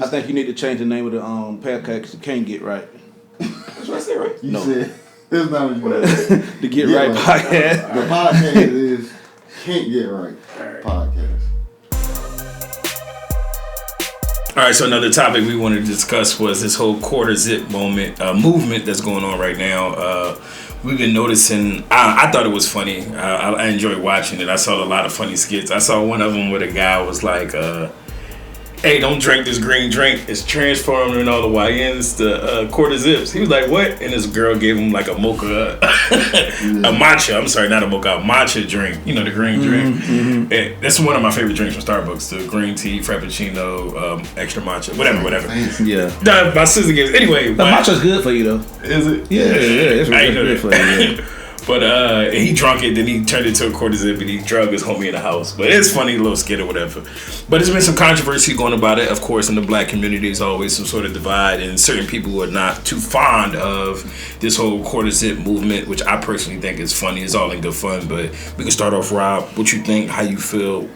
I think you need to change the name of the podcast because you can't get right. That's what I said, right? You said it's not what you said. The Get Right podcast. The podcast is Can't Get Right podcast. All right, so another topic we wanted to discuss was this whole quarter zip movement that's going on right now. We've been noticing. I thought it was funny. I enjoyed watching it. I saw a lot of funny skits. I saw one of them where the guy was like, "Hey, don't drink this green drink. It's transforming all the YNs to quarter zips." He was like, "What?" And this girl gave him like a mocha, a matcha. I'm sorry, not a mocha, a matcha drink. You know, the green drink. Mm-hmm. And that's one of my favorite drinks from Starbucks. The green tea, frappuccino, extra matcha, whatever. Yeah. My sister gives. Anyway, the matcha's good for you though. Is it? Yeah, it's really good for you. Yeah. But he drunk it, then he turned it to a quarter zip and he drug his homie in the house. But it's funny, a little skit or whatever. But there's been some controversy going about it. Of course, in the black community, there's always some sort of divide, and certain people who are not too fond of this whole quarter zip movement, which I personally think is funny. It's all in good fun. But we can start off, Rob. What you think, how you feel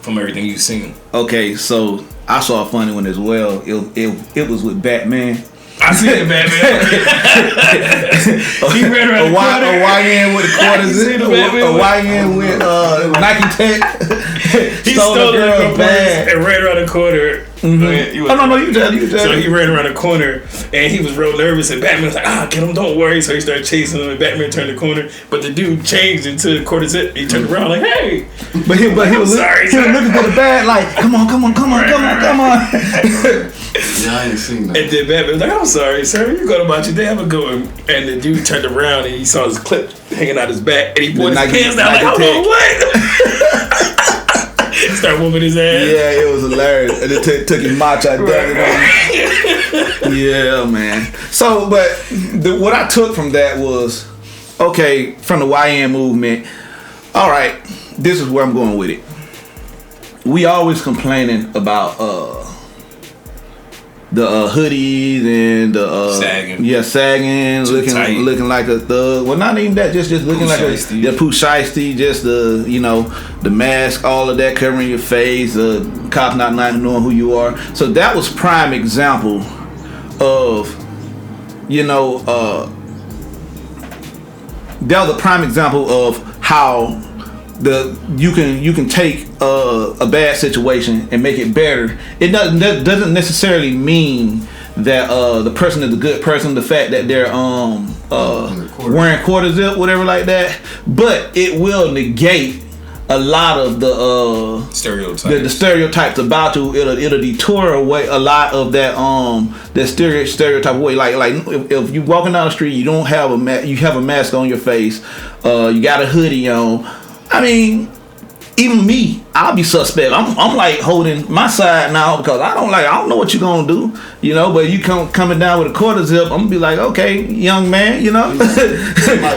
from everything you've seen? Okay, so I saw a funny one as well. It was with Batman. I see it, Batman. He ran around a YN with a quarter zip. A YN with Nike Tech. He stole the girl's bag and ran around the corner. Mm-hmm. No, you tell me. So he ran around the corner and he was real nervous, and Batman was like, get him, don't worry. So he started chasing him, and Batman turned the corner, but the dude changed into a quarter zip. He turned around like, hey. But he was looking for the bag like, come on. Yeah, I ain't seen that. And then Batman was like, I'm sorry, sir. You go about your day. Have a good one. And the dude turned around and he saw his clip hanging out his back, and he pulled his pants down like, hold on, what? Start whooping his ass. Yeah, it was hilarious. And it took his matcha down. Yeah, man. So, but what I took from that was, okay, from the YN movement, all right, this is where I'm going with it. We always complaining about the hoodies and the sagging, looking like a thug. Well, not even that, just looking like a poo shiesty, just the mask, all of that covering your face, cops not knowing who you are. So that was prime example of, that was a prime example of how you can take a bad situation and make it better. It doesn't necessarily mean that the person is a good person. The fact that they're wearing quarter zip, whatever like that, but it will negate a lot of the stereotypes. The stereotypes about you. It'll detour away a lot of that stereotype away. Like if you walking down the street, you don't have you have a mask on your face. You got a hoodie on. I mean, even me, I'll be suspect. I'm like holding my side now because I don't know what you're gonna do, But you coming down with a quarter zip, I'm gonna be like, okay, young man,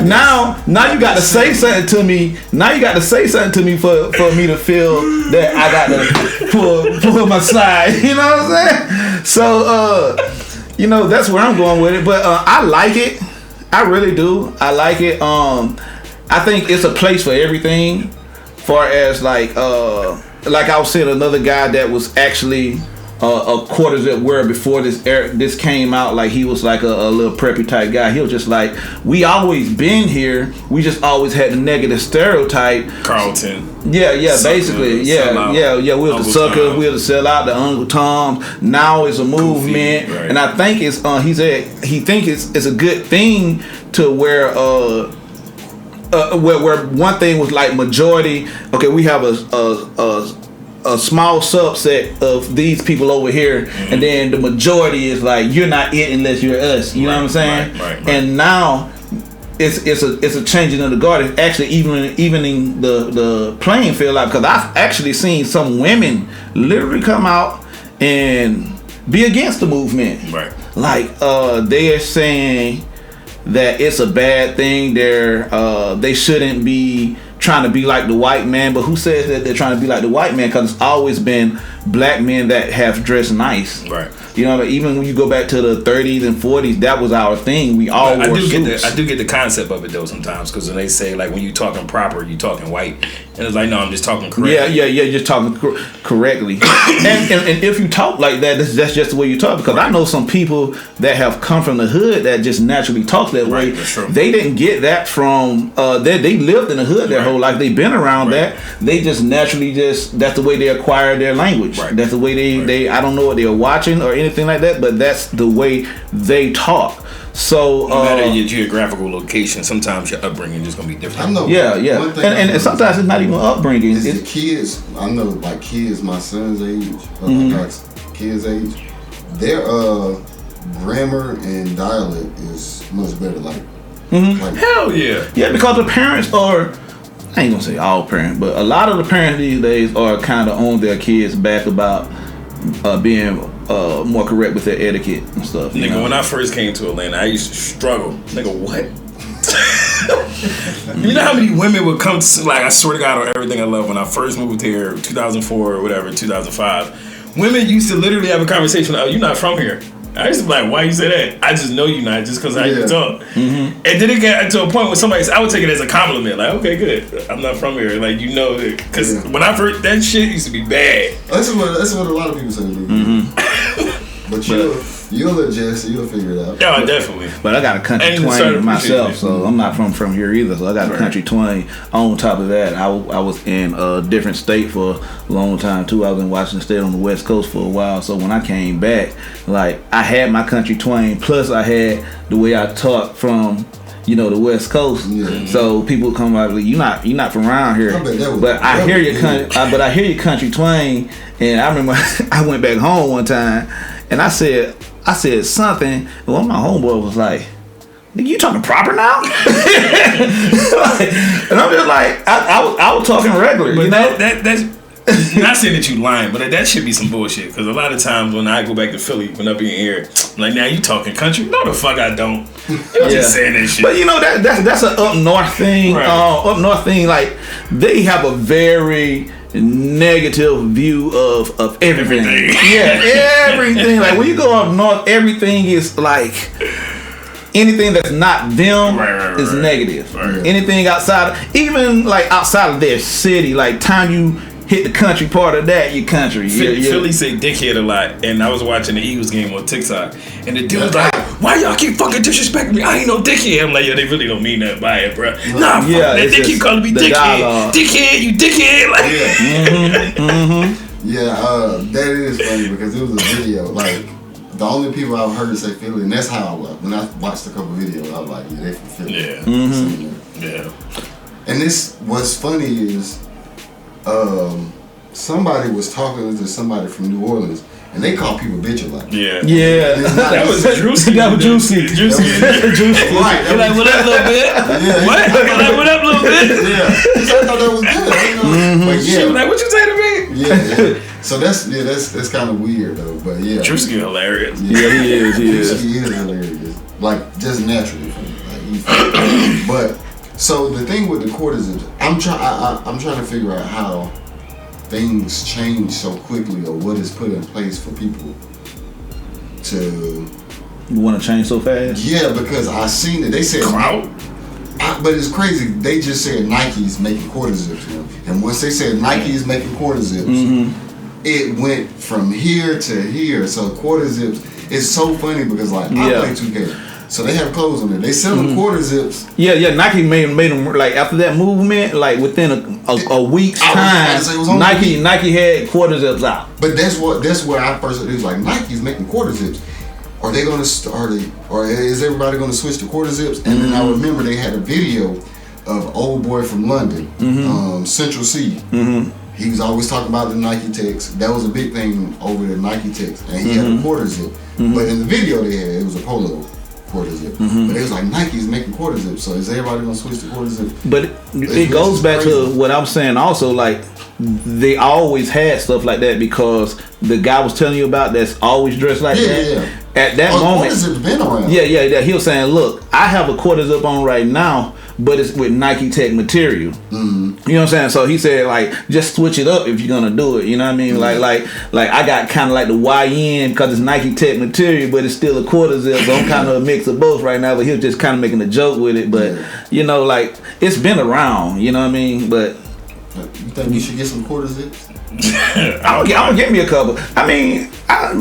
Now you got to say something to me. Now you got to say something to me for me to feel that I got to pull my side. You know what I'm saying? So that's where I'm going with it. But I like it. I really do. I like it. I think it's a place for everything. Far as like I was saying, another guy that was actually a quarter zip wearer before this came out. Like he was like a little preppy type guy. He was just like, we always been here. We just always had the negative stereotype. Carlton. Yeah, basically. Yeah. We were the suckers. We were the sellout, the Uncle Toms. Now it's a movement, right. And I think it's he think it's a good thing to where where one thing was like majority. Okay, we have a small subset of these people over here, and then the majority is like, you're not it unless you're us. You know what I'm saying? Right. And now it's a changing of the guard. It's actually evening the playing field out, because I've actually seen some women literally come out and be against the movement. Right. Like they are saying that it's a bad thing. They shouldn't be trying to be like the white man. But who says that they're trying to be like the white man? Because it's always been black men that have dressed nice. Right. You know, even when you go back to the 30s and 40s, that was our thing. We all wore suits. I do get the concept of it though sometimes, because when they say like when you talking proper, you talking white, and it's like no, I'm just talking correct. Yeah, just talking correctly. and if you talk like that, that's just the way you talk. Because I know some people that have come from the hood that just naturally talk that way. That's true. They didn't get that from they lived in the hood their whole life. They've been around that. They just naturally that's the way they acquire their language. Right. That's the way they I don't know what they're watching or anything like that, but that's the way they talk. So no matter your geographical location, sometimes your upbringing is just gonna be different. I know. Yeah. And sometimes it's not even upbringing. It's the kids. I know, like kids my son's age, like kids' age, their grammar and dialect is much better. Like Hell yeah. Yeah, because the parents are, I ain't gonna say all parents, but a lot of the parents these days are kind of on their kids' back about being more correct with their etiquette and stuff. Nigga, when I first came to Atlanta, I used to struggle. Nigga, what? You know how many women would come to, like, I swear to God on everything I love, when I first moved here, 2004 or whatever, 2005, women used to literally have a conversation, oh, you're not from here. I used to be like, why you say that? I just know you're not, just because how you talk. And then it got to a point where somebody, I would take it as a compliment. Like, okay, good. I'm not from here. Like, you know, because when I first, that shit used to be bad. That's what a lot of people say. But you'll adjust, you'll figure it out. Yeah, definitely. But I got a country twang myself, so I'm not from here either. So I got a country twang. On top of that, I was in a different state for a long time too. I was in Washington State on the West Coast for a while. So when I came back, like I had my country twang, plus I had the way I talk from, you know, the West Coast. Yeah. So people would come out like, you're not from around here. I hear your country twang. And I remember I went back home one time and I said something, and one of my homeboys was like, nigga, you talking proper now? And I'm just like, I was talking regular. But you know? that's not saying that you lying, but that should be some bullshit. Because a lot of times when I go back to Philly, when I be in here, I'm like, now you talking country? No, the fuck I don't. You're just saying that shit. But you know that's an up north thing. Right. Up north thing, like they have a very negative view of everything. Yeah, everything. Like when you go up north, everything is like anything that's not them is negative. Right. Anything outside, even like outside of their city, like time you hit the country part of that, your country. Philly say dickhead a lot, and I was watching the Eagles game on TikTok, and the dude was like, "Why y'all keep fucking disrespecting me? I ain't no dickhead." I'm like, "Yo, they really don't mean that by it, bro." Nah, fuck that. They keep calling me dickhead, dickhead, you dickhead. Like, that is funny because it was a video. Like the only people I've heard say Philly, and that's how I was. When I watched a couple videos, I was like, "Yeah, they from Philly." Yeah. And this, what's funny is. Somebody was talking to somebody from New Orleans, and they call people bitch a lot. Yeah. That was juicy. That was juicy. Right. You're like, what up, little bit? Yeah. What? You're like, what up, little bit? Yeah. So I thought that was good. You know? But She was like, what you say to me? Yeah. So that's kind of weird though. But yeah. Drewski hilarious. Yeah, he is. He is hilarious. Like just naturally funny. Like, but so the thing with the courtesans, I'm trying to figure out how things change so quickly, or what is put in place for people to. You want to change so fast? Yeah, because I seen it. They said clout. But it's crazy. They just said Nike's making quarter zips, you know? And once they said Nike's making quarter zips, it went from here to here. So quarter zips, it's so funny because like I play 2K. So they have clothes on there. They sell them quarter zips. Yeah. Nike made them like after that movement, like within a week's time. Nike had quarter zips out. But that's where I first. It was like Nike's making quarter zips. Are they gonna start it? Or is everybody gonna switch to quarter zips? And then I remember they had a video of old boy from London, Central C. He was always talking about the Nike Techs. That was a big thing over the Nike Techs, and he had a quarter zip. But in the video they had, it was a polo. Quarter zip. But it was like Nike's making quarter zip, so is everybody gonna switch to quarter zip? But it goes back to what I'm saying also, like they always had stuff like that because the guy was telling you about that's always dressed like that. Yeah. At that moment, quarter zip's been around. Yeah. He was saying, look, I have a quarter zip on right now, but it's with Nike Tech material. You know what I'm saying? So he said like just switch it up if you're gonna do it. You know what I mean? Like I got kind of like the YN because it's Nike Tech material, but it's still a quarter zip. So I'm kind of a mix of both right now. But he was just kind of making a joke with it. But you know, like it's been around. You know what I mean? But you think you should get some quarter zips? I'm gonna get me a couple. I mean, let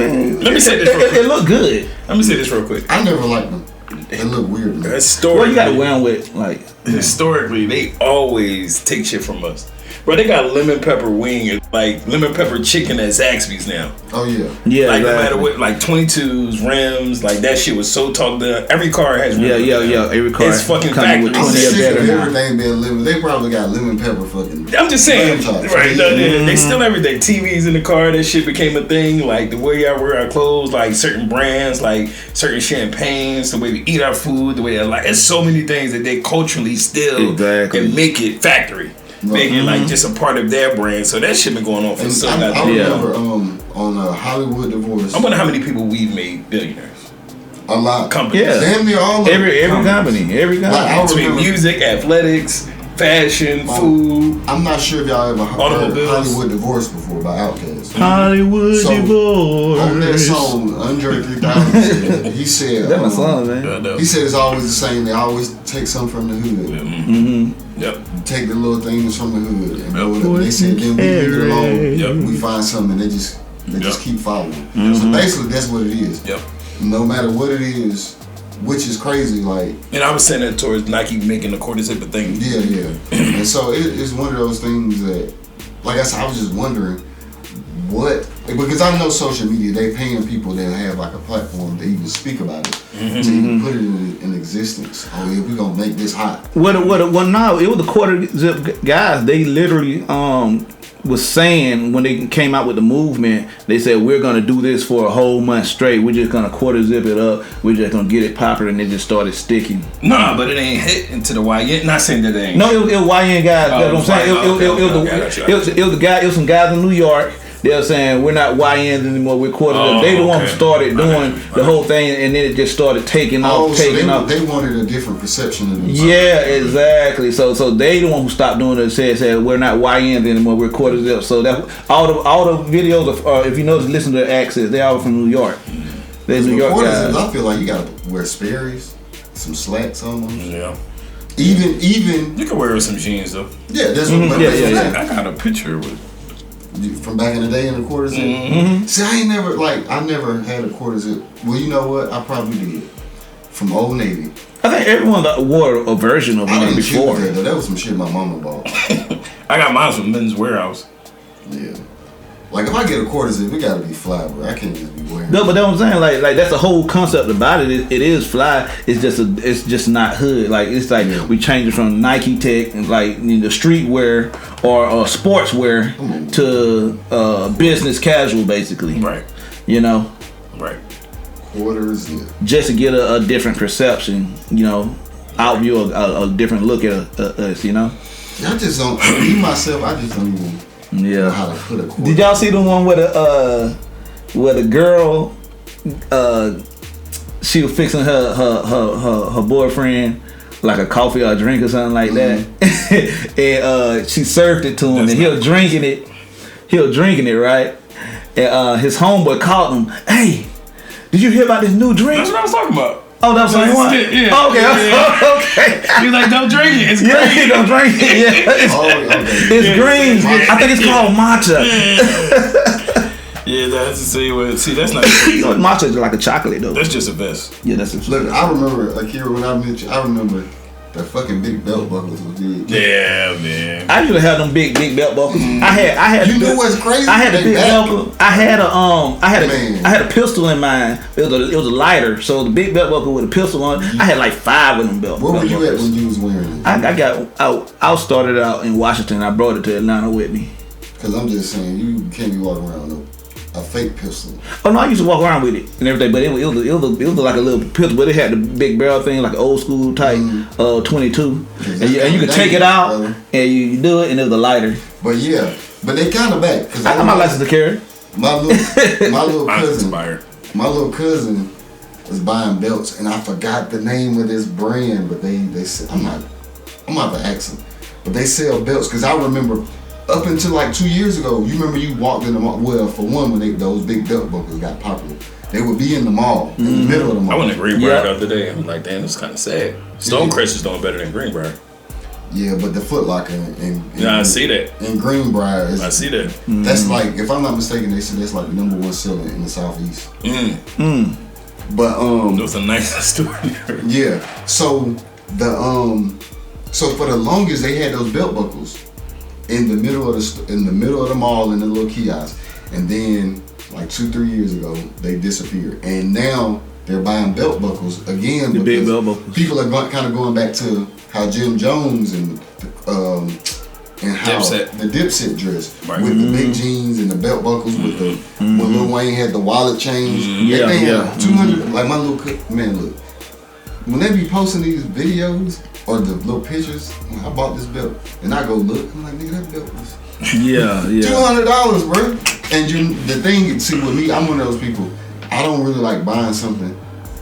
me say this real quick. It look good. Let me say this real quick. I never liked them. They look weird. Well, you gotta wear them with like. Historically, they always take shit from us. Bro, they got lemon pepper wing, like lemon pepper chicken at Zaxby's now. Oh yeah. Yeah. Like no matter what, like 22s, rims, like that shit was so talked up. Every car has rims. Yeah. Every car. It's fucking coming with factory. 20 or better now. Everything being lemon. They probably got lemon pepper fucking. I'm just saying, laptops. right? They still everything. TVs in the car, that shit became a thing. Like the way I wear our clothes, like certain brands, like certain champagnes, the way we eat our food, the way I like. There's so many things that they culturally still and make it factory. Make it like just a part of their brand. So that shit been going on for so long. I remember on Hollywood Divorce. I wonder how many people we've made billionaires. A lot. Companies. Yeah. Damn near all of Every company. Like, between music, athletics, fashion, food. I'm not sure if y'all ever heard Hollywood Divorce before by Outkast. Hollywood Divorce. On that song, Andre 3000 said, he said, that's my song, man. He said it's always the same. They always take something from the hood. Yep. Take the little things from the hood and go with it. They said then we leave it alone. Yep. We find something and they just keep following. So basically that's what it is. Yep. No matter what it is, which is crazy, like. And I was saying that towards Nike making the quarter zip a thing. Yeah. And so it's one of those things that, like I said, I was just wondering what, because I know social media, they paying people that have like a platform to even speak about it, to even put it in existence. Oh yeah, we gonna make this hot. Well, no, it was the quarter zip guys. They literally was saying when they came out with the movement, they said we're gonna do this for a whole month straight. We're just gonna quarter zip it up. We're just gonna get it popular, and it just started sticking. Nah, but it ain't hit into the YN. Not saying that they ain't. No, it was YN guys. That's what I'm saying. It was the guy. It was some guys in New York. They were saying we're not YNs anymore. We're quarter zip. They the one who started doing the whole thing, and then it just started taking off. They wanted a different perception of themselves. Yeah, exactly. So they the one who stopped doing it. Said we're not YNs anymore. We're quarter zip. So that all the videos of if you notice, listen to the accents. They all from New York. They're New York guys. I feel like you gotta wear Sperry's, some slacks almost. Yeah. Even you can wear some jeans though. Yeah, that's what. Yeah. I got a picture with. From back in the day in the quarter zip. See, I never had a quarter zip. Well, you know what? I probably did. From Old Navy. I think everyone wore a version of one before. That was some shit my mama bought. I got mine from Men's Warehouse. Yeah. Like if I get a quarter zip, it gotta be fly, bro. I can't just be wearing. No, but that's what I'm saying. Like that's the whole concept about it. It is fly. It's just not hood. Like it's like we changed it from Nike Tech and like the streetwear or sportswear to business casual, basically. Right. You know. Right. Quarter zip. Just to get a different perception. You know, outview a different look at us. You know. I just don't. Me myself, I just don't even. Yeah. How to put a quarter. Did y'all see the one where the girl she was fixing her boyfriend like a coffee or a drink or something like that, and she served it to him, and he was drinking it, right? And his homeboy called him, "Hey, did you hear about this new drink?" That's what I was talking about. Oh, that was the one? Yeah. Okay. He's like, don't drink it. It's green. Yeah, don't drink it. Yeah. It's green. I think it's called matcha. Yeah, that's to see what. See, that's not. Matcha is like a chocolate though. That's just a vest. Yeah, that's a. Look, I remember like here when I met you. I remember the fucking big belt buckles was big. Yeah, man. I used to have them big belt buckles. I had. You know what's crazy? I had a big belt buckle. I had a pistol in mine. It was a lighter, so the big belt buckle with a pistol on. I had like 5 of them belt buckles. Where were you at when you was wearing it? I started out in Washington. I brought it to Atlanta with me. Cause I'm just saying you can't be walking around with a fake pistol. Oh no, I used to walk around with it and everything, but it was like a little pistol, but it had the big barrel thing, like an old school type 22, and you could take it out and you do it, and it was a lighter. But yeah, but they kind of back. Cause I got my license to carry. My little cousin was buying belts, and I forgot the name of this brand, but they said I'm not I'm about to ask them. But they sell belts, because I remember up until like 2 years ago, you remember you walked in the mall, well, for one, when those big belt buckles got popular, they would be in the mall, in the middle of the mall. I went to Greenbrier the other day. I'm like, damn, it's kind of sad. Stonecrest is doing better than Greenbrier. Yeah, but the Foot Locker I see that. In Greenbrier, I see that. That's like, if I'm not mistaken, they said that's like the #1 seller in the Southeast. But it was a nice store. Yeah. So so for the longest they had those belt buckles in the middle of the mall in the little kiosk, and then like 2-3 years ago they disappeared, and now they're buying belt buckles again. The big belt buckles. People are kind of going back to how Jim Jones and how the Dipset dress with the big jeans and the belt buckles with the when Lil Wayne had the wallet chains. They had 200. Like my little man, look, when they be posting these videos or the little pictures, I bought this belt, and I go look, I'm like, nigga, that belt was $200, bro. And the thing, see, with me, I'm one of those people. I don't really like buying something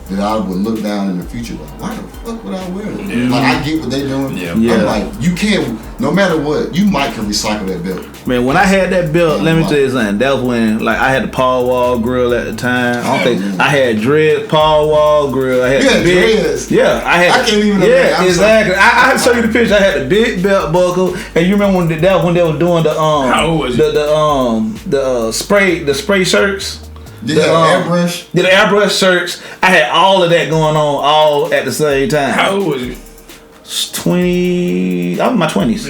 that I would look down in the future like, why the fuck would I wear it? Like, I get what they doing. I'm like, you can't, no matter what, you might can recycle that belt. Man, when I had that belt, let me tell you something. That was when, like, I had the Paul Wall grill at the time. I don't think I had dread Paul Wall grill. I had the big, dreads. Yeah, I had. I can't even. Yeah, exactly. I had to show you the picture. I had the big belt buckle, and you remember when they were doing the How old was you? the spray shirts. The airbrush? The airbrush shirts. I had all of that going on all at the same time. How old was you? 20. I was in my 20s.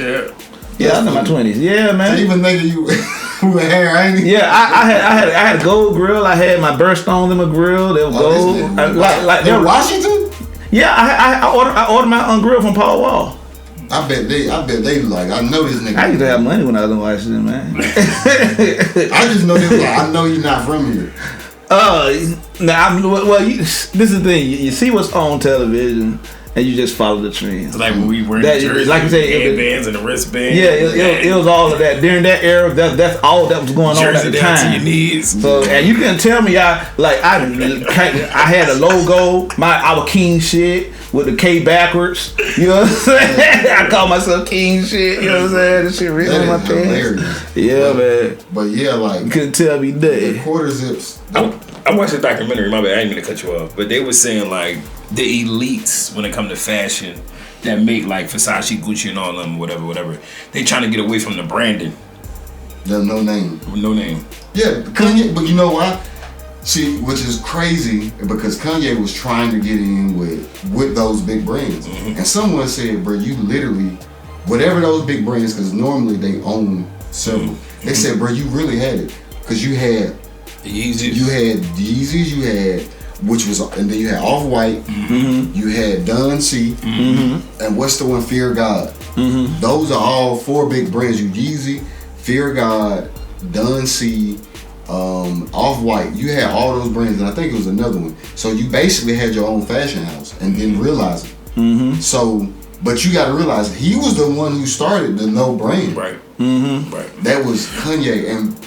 Yeah, I was in my 20s. Yeah, man. So even nigga, you with hair, ain't you? Yeah, I had a gold grill. I had my birthstones in my grill. They were gold. They were Washington? Yeah, I ordered my grill from Paul Wall. I bet they like, I know this nigga. I used to have money when I was in Washington, man. I just know this like, I know you're not from here. This is the thing. You see what's on television, and you just follow the trends. Like when we wear jerseys, like you say, headbands and the wristbands. Yeah, it was all of that during that era. That's all that was going on at the time. To your knees. So and you can tell me, I had a logo, our King shit with the K backwards. You know what I'm saying? I call myself King shit. You know what I'm saying? This shit really on my pants. Yeah, man. But yeah, like you couldn't tell me that. The quarter zips. I watched a documentary. My bad, I didn't mean to cut you off, but they were saying like the elites when it comes to fashion that make like Versace, Gucci, and all of them, whatever. They trying to get away from the branding. There's no name. No name. Yeah, Kanye. But you know why? See, which is crazy because Kanye was trying to get in with those big brands, and someone said, "Bro, you literally, whatever those big brands, because normally they own several. They said, bro, you really had it because you had the Yeezys. You had Yeezys. You had and then you had Off-White. You had Don C. And what's the one? Fear God. Those are all 4 big brands. You Yeezy, Fear God, Don C. Off-White, you had all those brands, and I think it was another one. So you basically had your own fashion house and didn't realize it. So, but you got to realize he was the one who started the no brand. Right. That was Kanye, and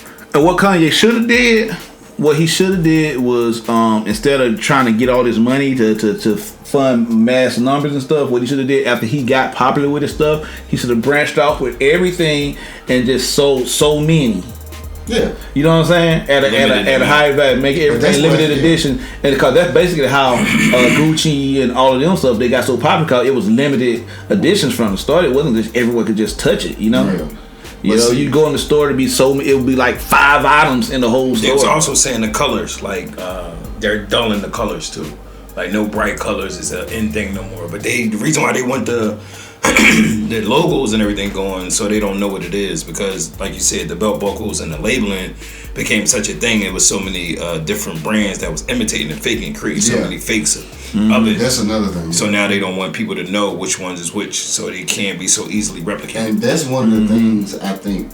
what Kanye should have did, what he should have did was instead of trying to get all this money to fund mass numbers and stuff, what he should have did after he got popular with his stuff, he should have branched off with everything and just sold so many. Yeah, you know what I'm saying? At a high value, make everything limited edition, and because that's basically how Gucci and all of them stuff they got so popular because it was limited editions from the start. It wasn't just everyone could just touch it, you know. Yeah. You know, you go in the store to be so it would be like 5 items in the whole store. They was also saying the colors, like they're dulling the colors too. Like no bright colors is an in thing no more. But the reason why they want the logos and everything going so they don't know what it is because like you said the belt buckles and the labeling became such a thing. It was so many different brands that was imitating and faking and creating so many fakes of it. That's another thing. So now they don't want people to know which ones is which so they can't be so easily replicated. And that's one of the things I think,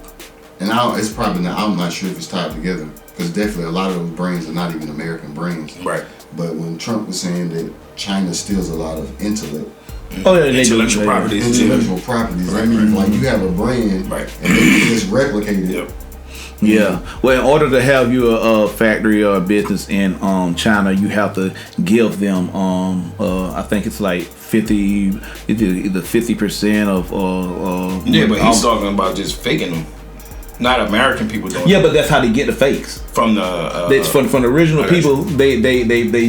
and it's probably not, I'm not sure if it's tied together because definitely a lot of those brands are not even American brands. Right. But when Trump was saying that China steals a lot of intellect, intellectual properties. Intellectual properties. That means like you have a brand and they can just replicate it Yeah. Well, in order to have your factory or business in China, you have to give them I think it's like 50%, either 50% of yeah, but he's talking about just faking them. Not American people doing it. Yeah, but that's how they get the fakes. From the from the original people, they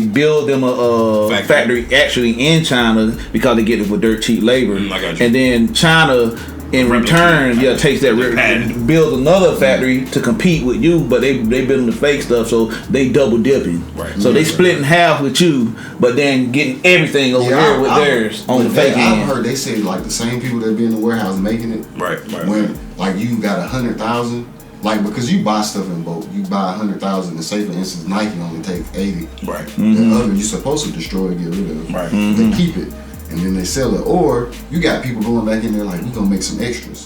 build them a factory actually in China because they get it with dirt cheap labor. And then China in return, takes that builds another factory to compete with you, but they building the fake stuff, so they double dipping. Right. So they split in half with you, but then getting everything over here with theirs on the fake end. I've heard they say like the same people that be in the warehouse making it. Right. When like you got 100,000, like because you buy stuff in bulk, you buy 100,000, and say for instance Nike only take 80. Right. The other you're supposed to destroy and get rid of. Right. They keep it. And then they sell it, or you got people going back in there like, we gonna make some extras.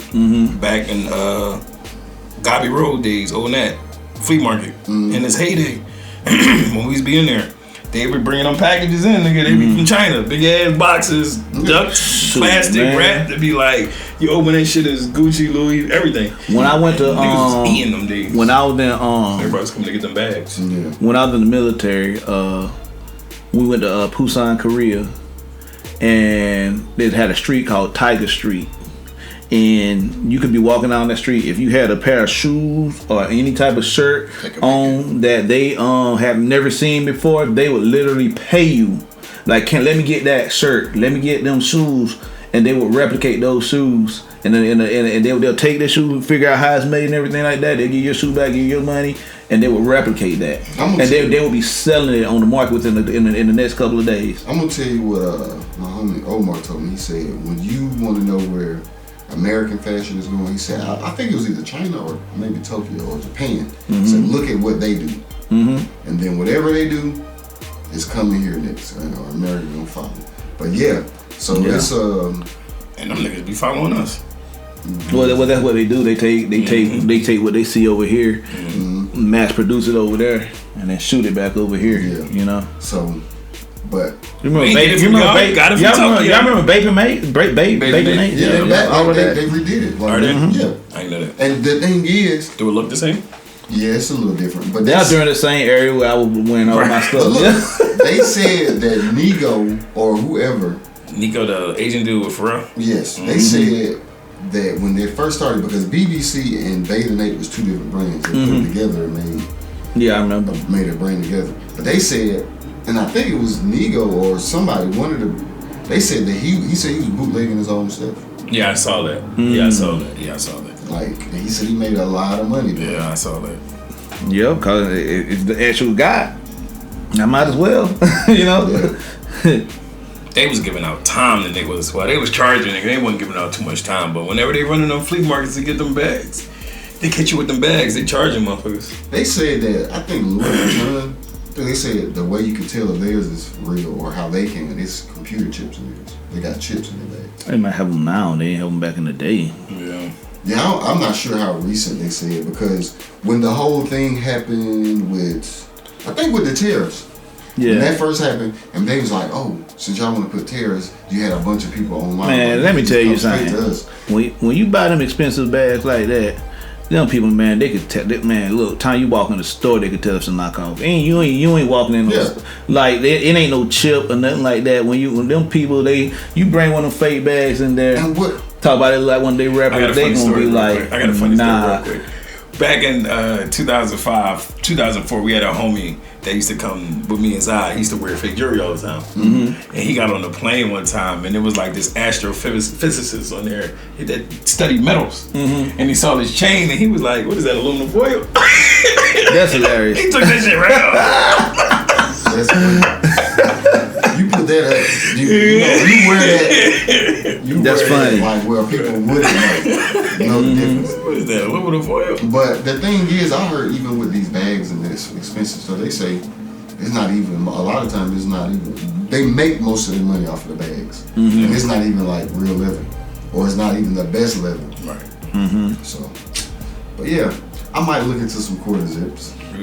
Back in Gobby Road days, old Nat flea market in its heyday, when we used to be in there, they were bringing them packages in, nigga. They be from China, big ass boxes, ducks, plastic wrap. To be like, you open that shit as Gucci, Louis, everything. When I went to niggas was eating them days. When I was in everybody's coming to get them bags. Yeah. When I was in the military, we went to Busan, Korea. And they had a street called Tiger Street, and you could be walking down that street if you had a pair of shoes or any type of shirt on that they have never seen before. They would literally pay you, like, let me get that shirt, let me get them shoes, and they would replicate those shoes, and then they'll take their shoes and figure out how it's made and everything like that. They give your shoe back, give you your money, and they will replicate that, and they will be selling it on the market within in the next couple of days. I'm gonna tell you what my homie Omar told me. He said when you want to know where American fashion is going, he said I think it was either China or maybe Tokyo or Japan. He said look at what they do, and then whatever they do is coming here next, or America gonna follow. But it's and them niggas be following us. Well, that's what they do. They take what they see over here, mass produce it over there, and then shoot it back over here. Yeah. You know. So, but you remember y'all remember Baby Nate? Baby Nate? Yeah, they redid it. Like, yeah, I know that. And the thing is, do it look the same? Yeah, it's a little different. But that's during the same area where I was wearing all my stuff. Look, they said that Nigo or whoever, Nico, the Asian dude with Pharrell. Yes, they said that when they first started, because BBC and Baby Nate was two different brands, they put them together and made. Yeah, I remember. Made a brand together. But they said, and I think it was Nigo or somebody, they said that he said he was bootlegging his own stuff. Yeah, I saw that. Yeah, I saw that. Like, he said he made a lot of money. Yeah, I saw that. Yeah, because it's the actual guy. I might as well, you know. Yeah. They was giving out time, and they was charging. They wasn't giving out too much time. But whenever they running on flea markets to get them bags, they catch you with them bags. They charging motherfuckers. They said that I think Louis Vuitton. They said the way you can tell if theirs is real or how they can, it's computer chips in theirs. They got chips in their bags. They might have them now. They didn't have them back in the day. Yeah. Yeah, I'm not sure how recent they said, because when the whole thing happened with the tariffs. Yeah. When that first happened, and they was like, "Oh, since y'all want to put tariffs, you had a bunch of people online." Man, let me tell you something. When you buy them expensive bags like that, them people, man, they could tell. Man, look, time you walk in the store, they could tell it's a knockoff. You ain't walking in like it ain't no chip or nothing like that. When them people, you bring one of them fake bags in there. And what? Talk about it like when they rap, they gonna be like, I got a funny story real quick. Back in 2005, 2004, we had a homie that used to come with me and Zai. He used to wear fake jewelry all the time. And he got on the plane one time, and it was like this astrophysicist on there that studied metals. And he saw this chain, and he was like, "What is that, aluminum foil?" That's hilarious. He took that shit right out. That's funny. You put that up, you wear that. That's funny. Like where people wouldn't know the difference. What is that, aluminum foil? But the thing is, I heard even with these bags and this expensive stuff, they say it's not even. A lot of times, it's not even. They make most of their money off of the bags, and it's not even like real leather, or it's not even the best leather. Right. So, but yeah, I might look into some quarter zips.